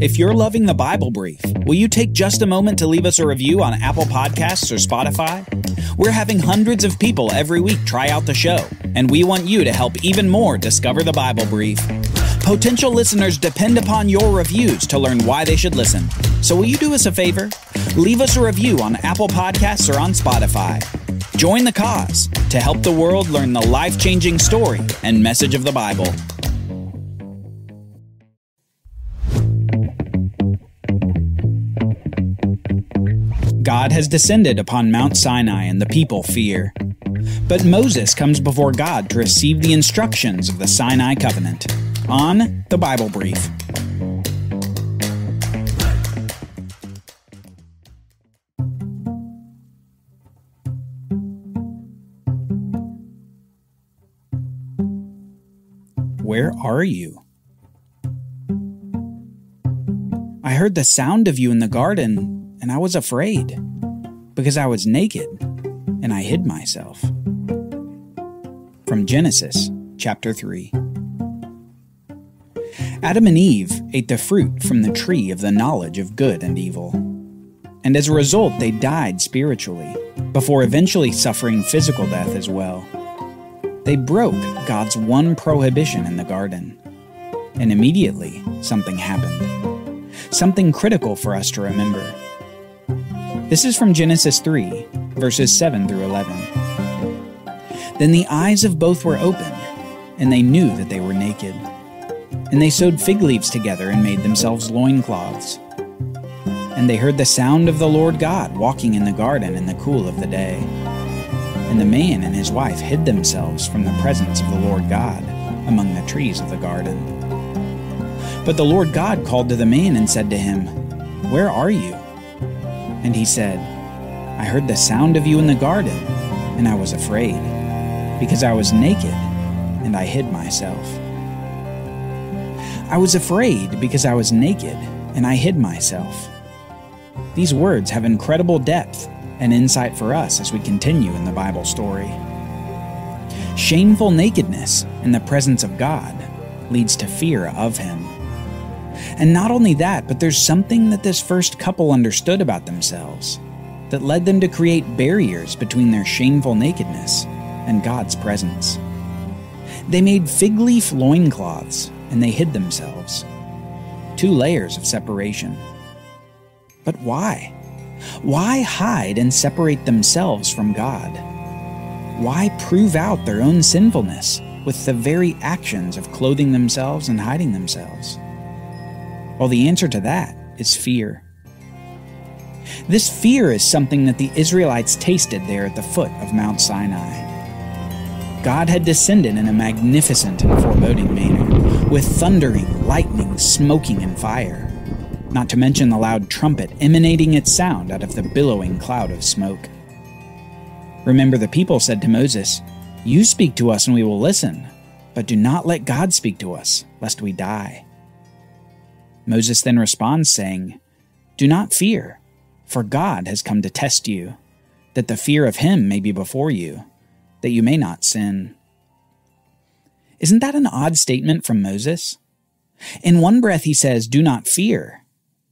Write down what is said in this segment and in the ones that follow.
If you're loving the Bible Brief, will you take just a moment to leave us a review on Apple Podcasts or Spotify? We're having hundreds of people every week try out the show, and we want you to help even more discover the Bible Brief. Potential listeners depend upon your reviews to learn why they should listen. So will you do us a favor? Leave us a review on Apple Podcasts or on Spotify. Join the cause to help the world learn the life-changing story and message of the Bible. God has descended upon Mount Sinai and the people fear. But Moses comes before God to receive the instructions of the Sinai covenant. On the Bible Brief. Where are you? I heard the sound of you in the garden, and I was afraid, because I was naked, and I hid myself. From Genesis, chapter 3. Adam and Eve ate the fruit from the tree of the knowledge of good and evil. And as a result, they died spiritually, before eventually suffering physical death as well. They broke God's one prohibition in the garden. And immediately, something happened. Something critical for us to remember. This is from Genesis 3, verses 7 through 11. Then the eyes of both were opened, and they knew that they were naked. And they sewed fig leaves together and made themselves loincloths. And they heard the sound of the Lord God walking in the garden in the cool of the day. And the man and his wife hid themselves from the presence of the Lord God among the trees of the garden. But the Lord God called to the man and said to him, "Where are you?" And he said, "I heard the sound of you in the garden, and I was afraid, because I was naked, and I hid myself." I was afraid because I was naked, and I hid myself. These words have incredible depth and insight for us as we continue in the Bible story. Shameful nakedness in the presence of God leads to fear of Him. And not only that, but there's something that this first couple understood about themselves that led them to create barriers between their shameful nakedness and God's presence. They made fig leaf loincloths, and they hid themselves. 2 layers of separation. But why? Why hide and separate themselves from God? Why prove out their own sinfulness with the very actions of clothing themselves and hiding themselves? Well, the answer to that is fear. This fear is something that the Israelites tasted there at the foot of Mount Sinai. God had descended in a magnificent and foreboding manner, with thundering, lightning, smoking, and fire, not to mention the loud trumpet emanating its sound out of the billowing cloud of smoke. Remember, the people said to Moses, "You speak to us and we will listen, but do not let God speak to us, lest we die." Moses then responds saying, "Do not fear, for God has come to test you, that the fear of Him may be before you, that you may not sin." Isn't that an odd statement from Moses? In one breath he says, "Do not fear,"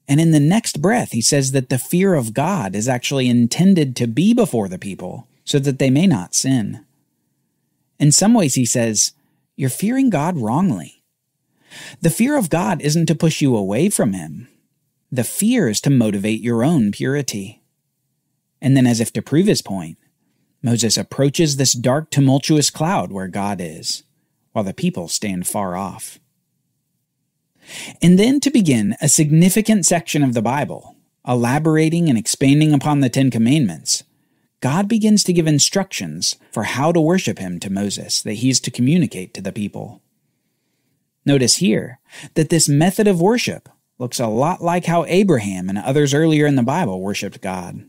and in the next breath he says that the fear of God is actually intended to be before the people, so that they may not sin. In some ways he says, "You're fearing God wrongly." The fear of God isn't to push you away from Him. The fear is to motivate your own purity. And then, as if to prove his point, Moses approaches this dark, tumultuous cloud where God is, while the people stand far off. And then, to begin a significant section of the Bible, elaborating and expanding upon the 10 Commandments, God begins to give instructions for how to worship Him to Moses that he is to communicate to the people. Notice here that this method of worship looks a lot like how Abraham and others earlier in the Bible worshiped God.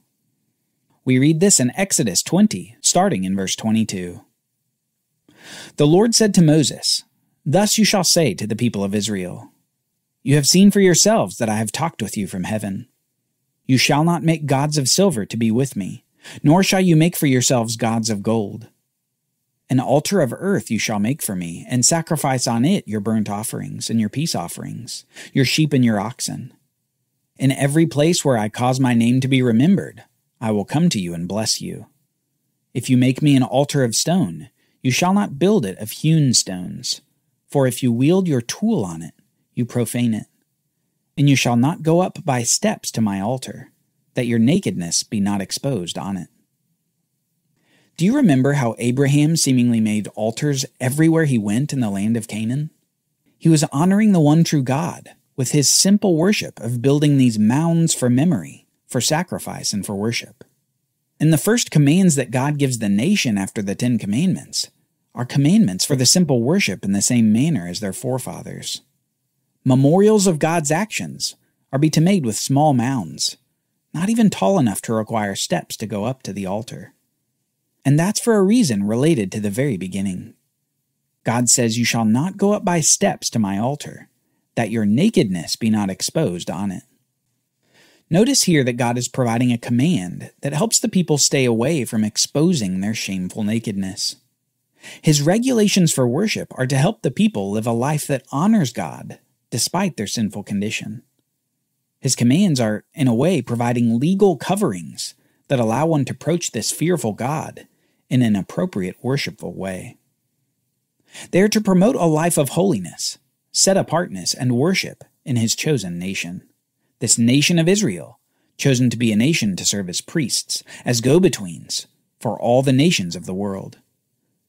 We read this in Exodus 20, starting in verse 22. The Lord said to Moses, "Thus you shall say to the people of Israel, You have seen for yourselves that I have talked with you from heaven. You shall not make gods of silver to be with me, nor shall you make for yourselves gods of gold. An altar of earth you shall make for me, and sacrifice on it your burnt offerings and your peace offerings, your sheep and your oxen. In every place where I cause my name to be remembered, I will come to you and bless you. If you make me an altar of stone, you shall not build it of hewn stones, for if you wield your tool on it, you profane it. And you shall not go up by steps to my altar, that your nakedness be not exposed on it. Do you remember how Abraham seemingly made altars everywhere he went in the land of Canaan? He was honoring the one true God with his simple worship of building these mounds for memory, for sacrifice, and for worship. And the first commands that God gives the nation after the 10 Commandments are commandments for the simple worship in the same manner as their forefathers. Memorials of God's actions are to be made with small mounds, not even tall enough to require steps to go up to the altar. And that's for a reason related to the very beginning. God says, "You shall not go up by steps to my altar, that your nakedness be not exposed on it." Notice here that God is providing a command that helps the people stay away from exposing their shameful nakedness. His regulations for worship are to help the people live a life that honors God despite their sinful condition. His commands are, in a way, providing legal coverings that allow one to approach this fearful God in an appropriate worshipful way. They are to promote a life of holiness, set-apartness, and worship in his chosen nation. This nation of Israel, chosen to be a nation to serve as priests, as go-betweens for all the nations of the world,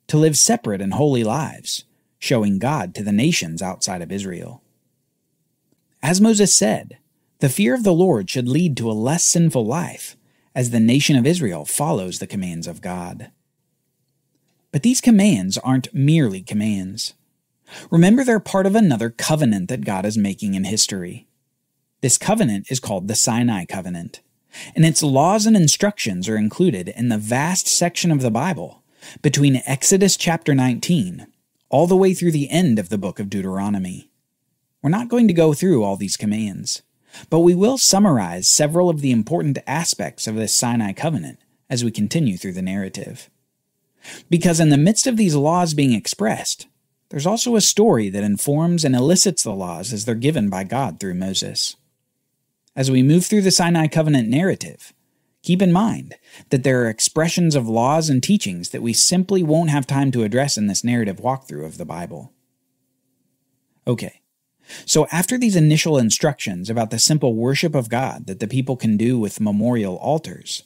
to live separate and holy lives, showing God to the nations outside of Israel. As Moses said, the fear of the Lord should lead to a less sinful life as the nation of Israel follows the commands of God. But these commands aren't merely commands. Remember, they're part of another covenant that God is making in history. This covenant is called the Sinai covenant, and its laws and instructions are included in the vast section of the Bible between Exodus chapter 19 all the way through the end of the book of Deuteronomy. We're not going to go through all these commands, but we will summarize several of the important aspects of this Sinai covenant as we continue through the narrative. Because in the midst of these laws being expressed, there's also a story that informs and elicits the laws as they're given by God through Moses. As we move through the Sinai covenant narrative, keep in mind that there are expressions of laws and teachings that we simply won't have time to address in this narrative walkthrough of the Bible. Okay, so after these initial instructions about the simple worship of God that the people can do with memorial altars,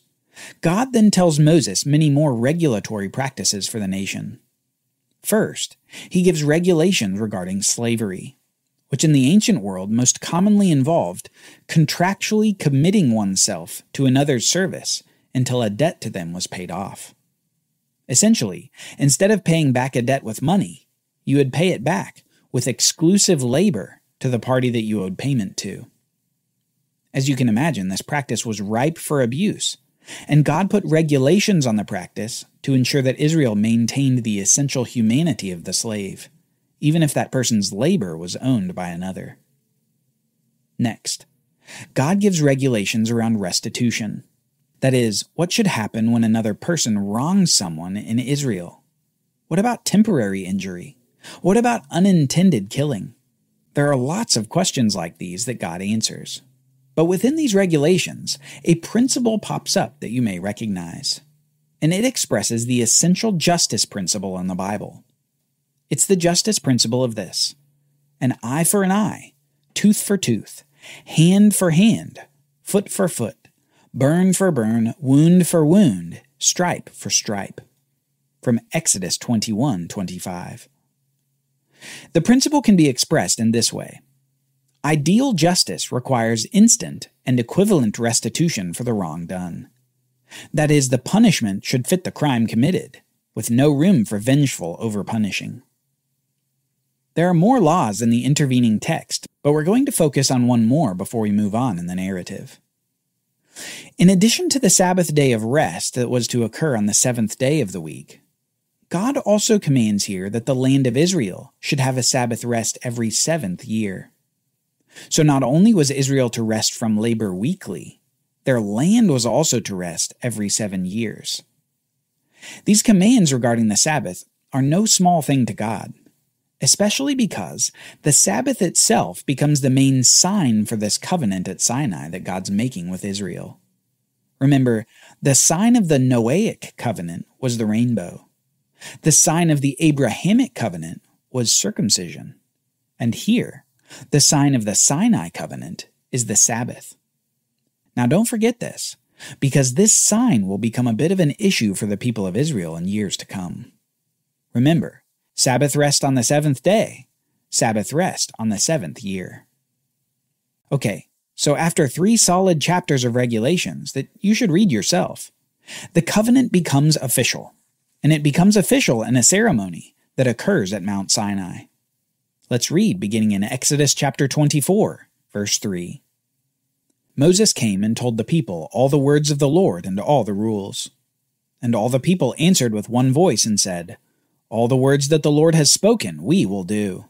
God then tells Moses many more regulatory practices for the nation. First, he gives regulations regarding slavery, which in the ancient world most commonly involved contractually committing oneself to another's service until a debt to them was paid off. Essentially, instead of paying back a debt with money, you would pay it back with exclusive labor to the party that you owed payment to. As you can imagine, this practice was ripe for abuse, and God put regulations on the practice to ensure that Israel maintained the essential humanity of the slave, even if that person's labor was owned by another. Next, God gives regulations around restitution. That is, what should happen when another person wrongs someone in Israel? What about temporary injury? What about unintended killing? There are lots of questions like these that God answers. But within these regulations, a principle pops up that you may recognize, and it expresses the essential justice principle in the Bible. It's the justice principle of this: an eye for an eye, tooth for tooth, hand for hand, foot for foot, burn for burn, wound for wound, stripe for stripe. From Exodus 21:25. The principle can be expressed in this way. Ideal justice requires instant and equivalent restitution for the wrong done. That is, the punishment should fit the crime committed, with no room for vengeful over-punishing. There are more laws in the intervening text, but we're going to focus on one more before we move on in the narrative. In addition to the Sabbath day of rest that was to occur on the seventh day of the week, God also commands here that the land of Israel should have a Sabbath rest every 7th year. So not only was Israel to rest from labor weekly, their land was also to rest every 7 years. These commands regarding the Sabbath are no small thing to God, especially because the Sabbath itself becomes the main sign for this covenant at Sinai that God's making with Israel. Remember, the sign of the Noahic covenant was the rainbow. The sign of the Abrahamic covenant was circumcision. And here, the sign of the Sinai covenant is the Sabbath. Now don't forget this, because this sign will become a bit of an issue for the people of Israel in years to come. Remember, Sabbath rest on the seventh day, Sabbath rest on the seventh year. Okay, so after 3 solid chapters of regulations that you should read yourself, the covenant becomes official, and it becomes official in a ceremony that occurs at Mount Sinai. Let's read beginning in Exodus chapter 24, verse 3. Moses came and told the people all the words of the Lord and all the rules. And all the people answered with one voice and said, "All the words that the Lord has spoken we will do."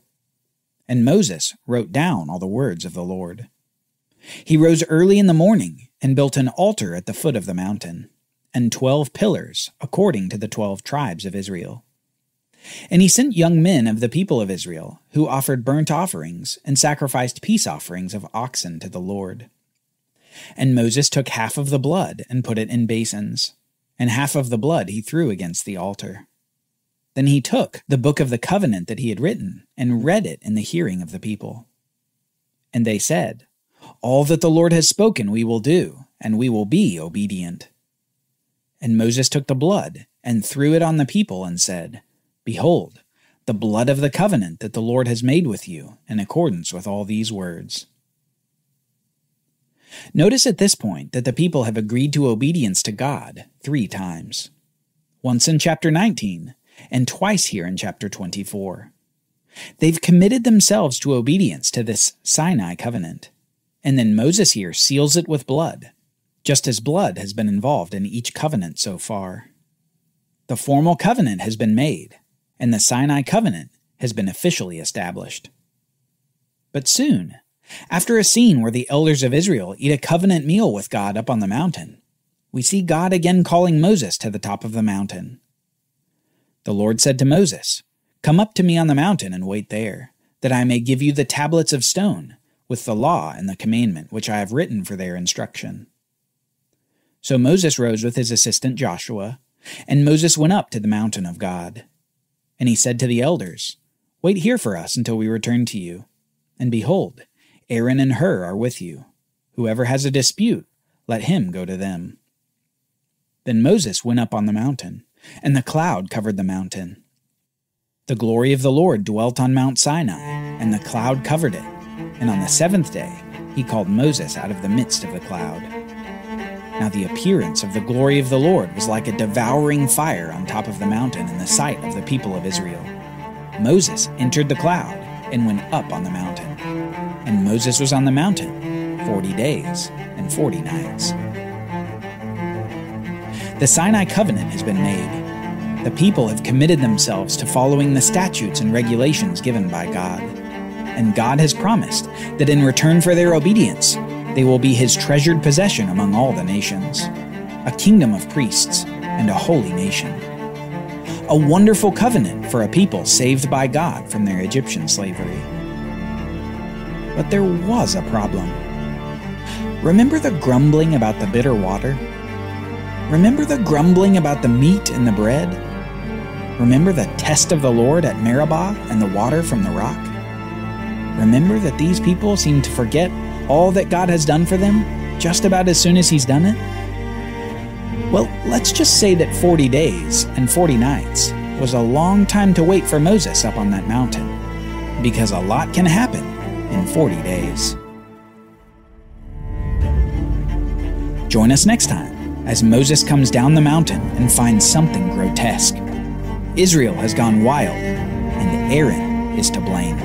And Moses wrote down all the words of the Lord. He rose early in the morning and built an altar at the foot of the mountain, and 12 pillars according to the 12 tribes of Israel. And he sent young men of the people of Israel, who offered burnt offerings and sacrificed peace offerings of oxen to the Lord. And Moses took half of the blood and put it in basins, and half of the blood he threw against the altar. Then he took the book of the covenant that he had written and read it in the hearing of the people. And they said, "All that the Lord has spoken we will do, and we will be obedient." And Moses took the blood and threw it on the people and said, "Behold, the blood of the covenant that the Lord has made with you in accordance with all these words." Notice at this point that the people have agreed to obedience to God 3 times. Once in chapter 19, and twice here in chapter 24. They've committed themselves to obedience to this Sinai covenant, and then Moses here seals it with blood, just as blood has been involved in each covenant so far. The formal covenant has been made, and the Sinai covenant has been officially established. But soon, after a scene where the elders of Israel eat a covenant meal with God up on the mountain, we see God again calling Moses to the top of the mountain. The Lord said to Moses, "Come up to me on the mountain and wait there, that I may give you the tablets of stone, with the law and the commandment which I have written for their instruction." So Moses rose with his assistant Joshua, and Moses went up to the mountain of God. And he said to the elders, "Wait here for us until we return to you. And behold, Aaron and Hur are with you. Whoever has a dispute, let him go to them." Then Moses went up on the mountain, and the cloud covered the mountain. The glory of the Lord dwelt on Mount Sinai, and the cloud covered it. And on the 7th day he called Moses out of the midst of the cloud. Now the appearance of the glory of the Lord was like a devouring fire on top of the mountain in the sight of the people of Israel. Moses entered the cloud and went up on the mountain. And Moses was on the mountain 40 days and 40 nights. The Sinai covenant has been made. The people have committed themselves to following the statutes and regulations given by God. And God has promised that in return for their obedience, they will be his treasured possession among all the nations, a kingdom of priests and a holy nation. A wonderful covenant for a people saved by God from their Egyptian slavery. But there was a problem. Remember the grumbling about the bitter water? Remember the grumbling about the meat and the bread? Remember the test of the Lord at Meribah and the water from the rock? Remember that these people seem to forget all that God has done for them just about as soon as he's done it? Well, let's just say that 40 days and 40 nights was a long time to wait for Moses up on that mountain, because a lot can happen in 40 days. Join us next time as Moses comes down the mountain and finds something grotesque. Israel has gone wild, and Aaron is to blame.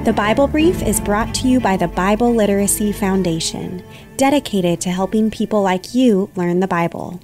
The Bible Brief is brought to you by the Bible Literacy Foundation, dedicated to helping people like you learn the Bible.